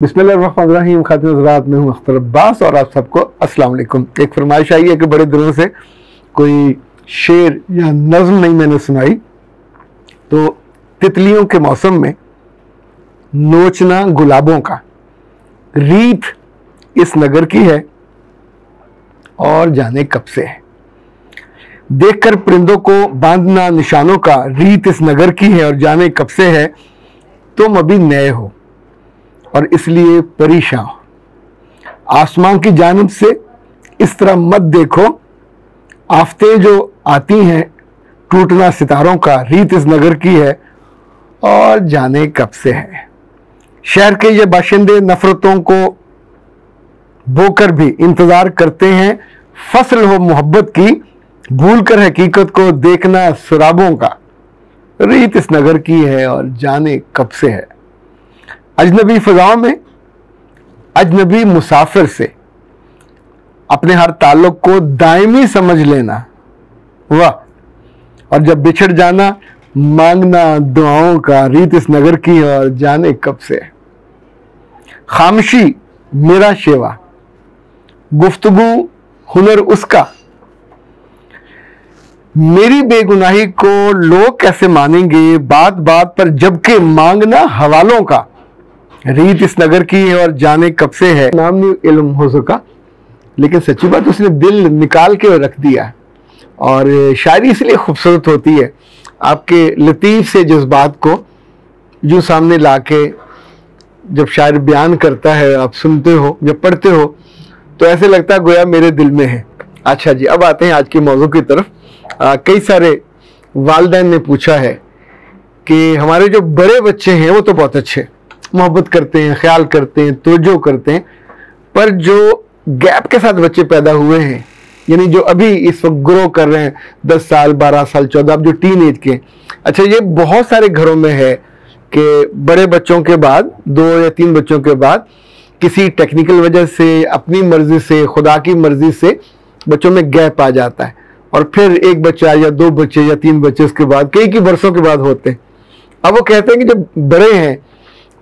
बिस्मिल्लाहिर्रहमानिर्रहीम। खातिन हज़रात, मैं हूँ अख्तर अब्बास और आप सबको अस्सलाम वालेकुम। एक फरमाइश आई है कि बड़े दिनों से कोई शेर या नज़्म नहीं मैंने सुनाई, तो तितलियों के मौसम में नोचना गुलाबों का, रीत इस नगर की है और जाने कब से है। देखकर परिंदों को बांधना निशानों का, रीत इस नगर की है और जाने कब से है। तुम अभी नए हो और इसलिए परेशान हो। आसमान की जानिब से इस तरह मत देखो, आफतें जो आती हैं टूटना सितारों का, रीत इस नगर की है और जाने कब से है। शहर के ये बाशिंदे नफरतों को बोकर भी इंतजार करते हैं, फसल हो मोहब्बत की, भूल कर हकीकत को देखना सुराबों का, रीत इस नगर की है और जाने कब से है। अजनबी फ़ज़ाओं में अजनबी मुसाफिर से अपने हर ताल्लुक को दायमी समझ लेना, वाह। और जब बिछड़ जाना मांगना दुआओं का, रीत इस नगर की है और जाने कब से है। खामोशी मेरा शेवा, गुफ्तगू हुनर उसका, मेरी बेगुनाही को लोग कैसे मानेंगे, बात बात पर जबकि मांगना हवालों का, रीत इस नगर की है और जाने कब से है। नाम नहीं इल्म हो सका, लेकिन सच्ची बात उसने दिल निकाल के रख दिया। और शायरी इसलिए खूबसूरत होती है, आपके लतीफ़ से जज्बात को जो सामने लाके जब शायर बयान करता है, आप सुनते हो, जब पढ़ते हो तो ऐसे लगता है गोया मेरे दिल में है। अच्छा जी, अब आते हैं आज के मौजू की तरफ। कई सारे वालिदैन ने पूछा है कि हमारे जो बड़े बच्चे हैं वो तो बहुत अच्छे, मोहब्बत करते हैं, ख्याल करते हैं, तवज्जो करते हैं, पर जो गैप के साथ बच्चे पैदा हुए हैं, यानी जो अभी इस वक्त ग्रो कर रहे हैं, 10 साल 12 साल 14, अब जो टीन एज के, अच्छा ये बहुत सारे घरों में है कि बड़े बच्चों के बाद 2 या 3 बच्चों के बाद किसी टेक्निकल वजह से, अपनी मर्जी से, खुदा की मर्जी से बच्चों में गैप आ जाता है और फिर एक बच्चा या 2 बच्चे या 3 बच्चे उसके बाद कई बरसों के बाद होते हैं। अब वो कहते हैं कि जो बड़े हैं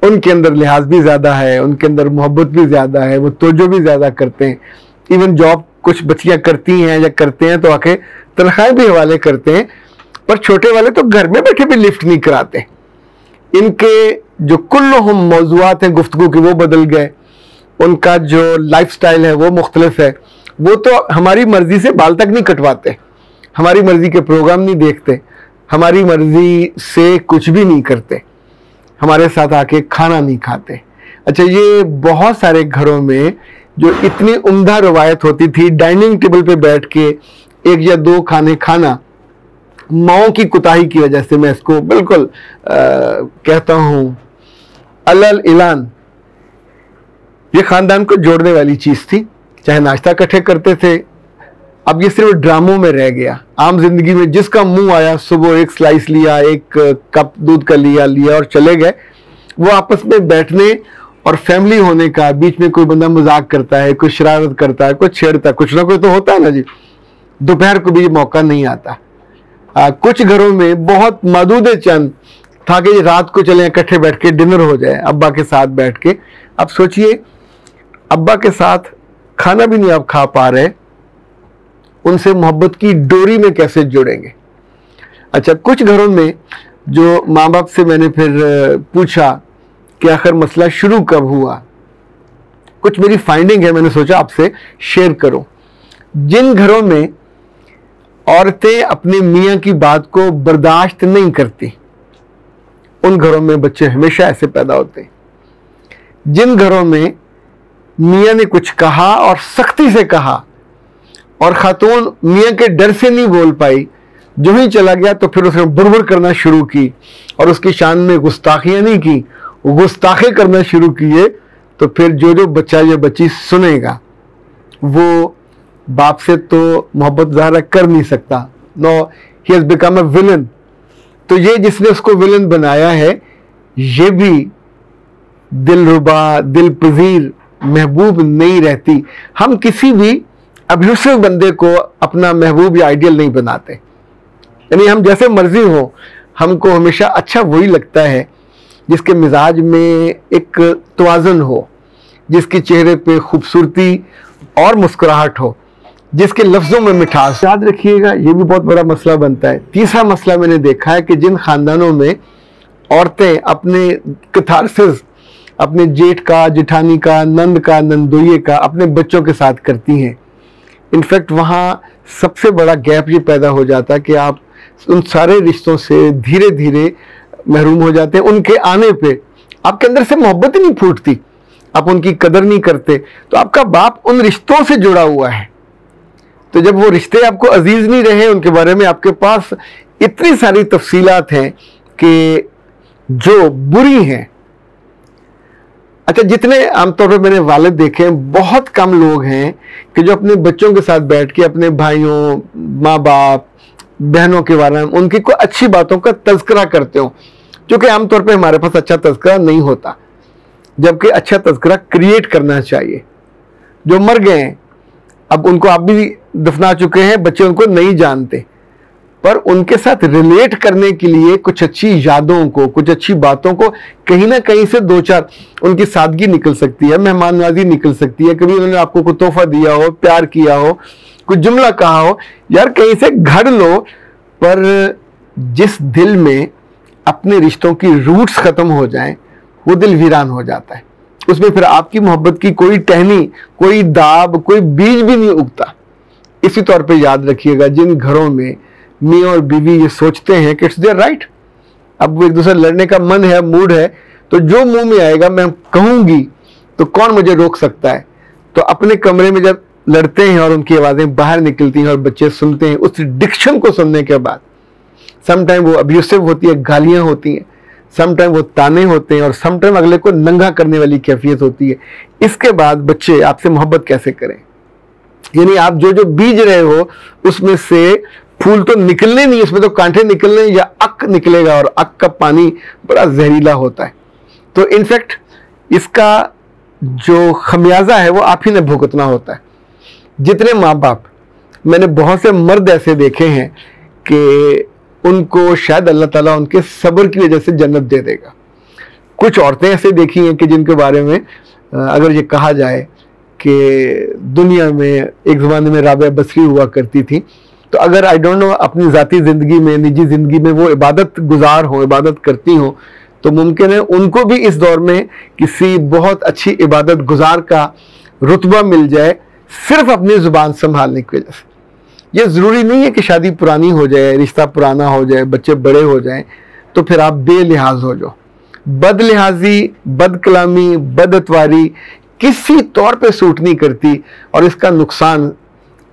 उनके अंदर लिहाज भी ज़्यादा है, उनके अंदर मोहब्बत भी ज़्यादा है, वो तवज्जो भी ज़्यादा करते हैं। इवन जॉब कुछ बच्चियाँ करती हैं या करते हैं तो आके तनख्वाहें भी हवाले करते हैं, पर छोटे वाले तो घर में बैठे भी लिफ्ट नहीं कराते। इनके जो कुल्लुहुम मौज़ूआत हैं गुफ्तगू के वो बदल गए, उनका जो लाइफस्टाइल है वो मुख्तलिफ है। वो तो हमारी मर्जी से बाल तक नहीं कटवाते, हमारी मर्जी के प्रोग्राम नहीं देखते, हमारी मर्जी से कुछ भी नहीं करते, हमारे साथ आके खाना नहीं खाते। अच्छा, ये बहुत सारे घरों में जो इतनी उम्दा रवायत होती थी डाइनिंग टेबल पे बैठ के 1 या 2 खाने खाना, माओं की कुताही की वजह से, मैं इसको बिल्कुल कहता हूँ अलल इलान, ये खानदान को जोड़ने वाली चीज़ थी। चाहे नाश्ता इकट्ठे करते थे, अब ये सिर्फ ड्रामों में रह गया। आम जिंदगी में जिसका मुंह आया सुबह 1 स्लाइस लिया, 1 कप दूध का लिया और चले गए। वो आपस में बैठने और फैमिली होने का, बीच में कोई बंदा मजाक करता है, कोई शरारत करता है, कोई छेड़ता है, कुछ ना कोई तो होता है ना जी। दोपहर को भी ये मौका नहीं आता। कुछ घरों में बहुत मदूद चंद था कि रात को चले इकट्ठे बैठ के डिनर हो जाए अब्बा के साथ बैठ के। अब सोचिए, अब्बा के साथ खाना भी नहीं आप खा पा रहे, उनसे मोहब्बत की डोरी में कैसे जुड़ेंगे। अच्छा, कुछ घरों में जो माँ बाप से मैंने फिर पूछा कि आखिर मसला शुरू कब हुआ, कुछ मेरी फाइंडिंग है, मैंने सोचा आपसे शेयर करूं। जिन घरों में औरतें अपने मियाँ की बात को बर्दाश्त नहीं करती, उन घरों में बच्चे हमेशा ऐसे पैदा होते हैं। जिन घरों में मियाँ ने कुछ कहा और सख्ती से कहा और खातून मियाँ के डर से नहीं बोल पाई, जो ही चला गया तो फिर उसने बुड़बुड़ करना शुरू की और उसकी शान में गुस्ताखियाँ नहीं की, गुस्ताखे करना शुरू किए, तो फिर जो बच्चा या बच्ची सुनेगा वो बाप से तो मोहब्बत ज़ाहिर कर नहीं सकता। No, he has become a villain. तो ये जिसने उसको विलन बनाया है, ये भी दिलरुबा, दिल पजीर, महबूब नहीं रहती। हम किसी भी अब्यूसिव बंदे को अपना महबूब या आइडियल नहीं बनाते, यानी हम जैसे मर्जी हो, हमको हमेशा अच्छा वही लगता है जिसके मिजाज में एक तवाज़ुन हो, जिसके चेहरे पे खूबसूरती और मुस्कुराहट हो, जिसके लफ्ज़ों में मिठास। याद रखिएगा, ये भी बहुत बड़ा मसला बनता है। तीसरा मसला मैंने देखा है कि जिन ख़ानदानों में औरतें अपने कैथारसिस अपने जेठ का, जेठानी का, नंद का, नंदोये का अपने बच्चों के साथ करती हैं, इनफैक्ट वहाँ सबसे बड़ा गैप ये पैदा हो जाता है कि आप उन सारे रिश्तों से धीरे धीरे महरूम हो जाते हैं। उनके आने पे आपके अंदर से मोहब्बत ही नहीं फूटती, आप उनकी कदर नहीं करते, तो आपका बाप उन रिश्तों से जुड़ा हुआ है। तो जब वो रिश्ते आपको अजीज नहीं रहे, उनके बारे में आपके पास इतनी सारी तफसीलात हैं कि जो बुरी हैं। अच्छा, जितने आमतौर पर मैंने वालिद देखे हैं, बहुत कम लोग हैं कि जो अपने बच्चों के साथ बैठ के अपने भाइयों, माँ बाप, बहनों के बारे में उनकी कोई अच्छी बातों का तज़किरा करते हो, क्योंकि आमतौर पे हमारे पास अच्छा तज़किरा नहीं होता, जबकि अच्छा तज़किरा क्रिएट करना चाहिए। जो मर गए हैं, अब उनको आप भी दफना चुके हैं, बच्चे उनको नहीं जानते, पर उनके साथ रिलेट करने के लिए कुछ अच्छी यादों को, कुछ अच्छी बातों को कहीं ना कहीं से दो चार उनकी सादगी निकल सकती है, मेहमान नवाजी निकल सकती है। कभी उन्होंने आपको कोई तोहफा दिया हो, प्यार किया हो, कुछ जुमला कहा हो, यार कहीं से घड़ लो। पर जिस दिल में अपने रिश्तों की रूट्स खत्म हो जाएं, वो दिल वीरान हो जाता है। उसमें फिर आपकी मोहब्बत की कोई टहनी, कोई दाब, कोई बीज भी नहीं उगता। इसी तौर पे याद रखिएगा, जिन घरों में मियाँ और बीवी ये सोचते हैं कि इट्स देयर राइट, अब वो एक दूसरे लड़ने का मन है, मूड है, तो जो मुंह में आएगा मैं कहूंगी, तो कौन मुझे रोक सकता है। तो अपने कमरे में जब लड़ते हैं और उनकी आवाज़ें बाहर निकलती हैं और बच्चे सुनते हैं, उस डिक्शन को सुनने के बाद समटाइम वो अब्यूसिव होती है, गालियां होती हैं, समटाइम वो ताने होते हैं, और समटाइम अगले को नंगा करने वाली कैफियत होती है। इसके बाद बच्चे आपसे मोहब्बत कैसे करें? यानी आप जो जो बीज रहे हो उसमें से फूल तो निकलने नहीं, उसमें तो कांटे निकलने या अक निकलेगा, और अक का पानी बड़ा जहरीला होता है। तो इनफैक्ट इसका जो खमियाजा है वो आप ही ने भुगतना होता है। जितने माँ बाप, मैंने बहुत से मर्द ऐसे देखे हैं कि उनको शायद अल्लाह ताला उनके सब्र की वजह से जन्नत दे देगा। कुछ औरतें ऐसे देखी हैं कि जिनके बारे में अगर ये कहा जाए कि दुनिया में एक ज़माने में राबिया बसरी हुआ करती थी, तो अगर आई डोंट नो अपनी ज़ाती ज़िंदगी में, निजी ज़िंदगी में वो इबादत गुजार हो, इबादत करती हो, तो मुमकिन है उनको भी इस दौर में किसी बहुत अच्छी इबादत गुजार का रुतबा मिल जाए, सिर्फ अपनी ज़ुबान संभालने की वजह से। ये ज़रूरी नहीं है कि शादी पुरानी हो जाए, रिश्ता पुराना हो जाए, बच्चे बड़े हो जाएं तो फिर आप बेलिहाज हो जाओ। बदलिहाजी, बदकलामी, बदअतवारी किसी तौर पे सूट नहीं करती, और इसका नुकसान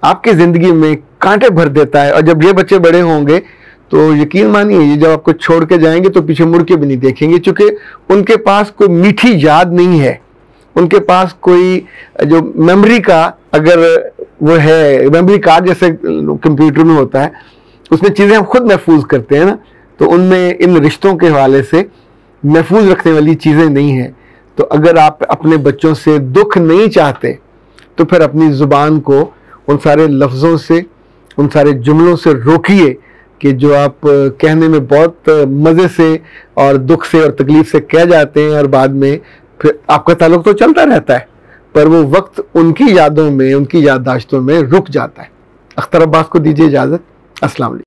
आपकी ज़िंदगी में कांटे भर देता है। और जब ये बच्चे बड़े होंगे तो यकीन मानिए, ये जब आपको छोड़ के जाएंगे तो पीछे मुड़ के भी नहीं देखेंगे, क्योंकि उनके पास कोई मीठी याद नहीं है, उनके पास कोई जो मेमोरी का, अगर वो है मेमोरी कार्ड जैसे कंप्यूटर में होता है, उसमें चीज़ें हम खुद महफूज करते हैं ना, तो उनमें इन रिश्तों के हवाले से महफूज रखने वाली चीज़ें नहीं हैं। तो अगर आप अपने बच्चों से दुख नहीं चाहते तो फिर अपनी ज़ुबान को उन सारे लफ्ज़ों से, उन सारे जुमलों से रोकिए कि जो आप कहने में बहुत मज़े से और दुख से और तकलीफ़ से कह जाते हैं, और बाद में फिर आपका ताल्लुक़ तो चलता रहता है, पर वो वक्त उनकी यादों में, उनकी याददाश्तों में रुक जाता है। अख्तर अब्बास को दीजिए इजाज़त। अस्सलाम वालेकुम।